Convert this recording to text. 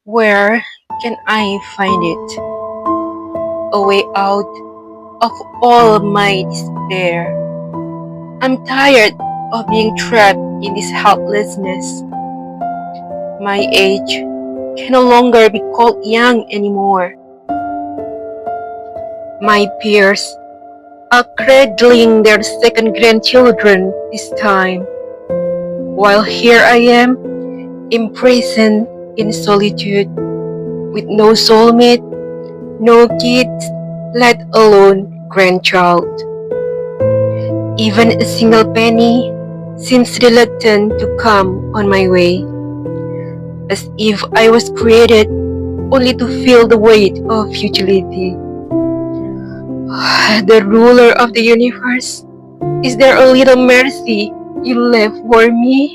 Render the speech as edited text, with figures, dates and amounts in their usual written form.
Where can I find it? A way out of all of my despair. I'm tired of being trapped in this helplessness. My age can no longer be called young anymore. My peers are cradling their second grandchildren this time, while here I am, imprisoned in solitude, with no soulmate, no kids, let alone grandchild. Even a single penny seems reluctant to come on my way, as if I was created only to feel the weight of futility. The ruler of the universe, is there a little mercy you left for me?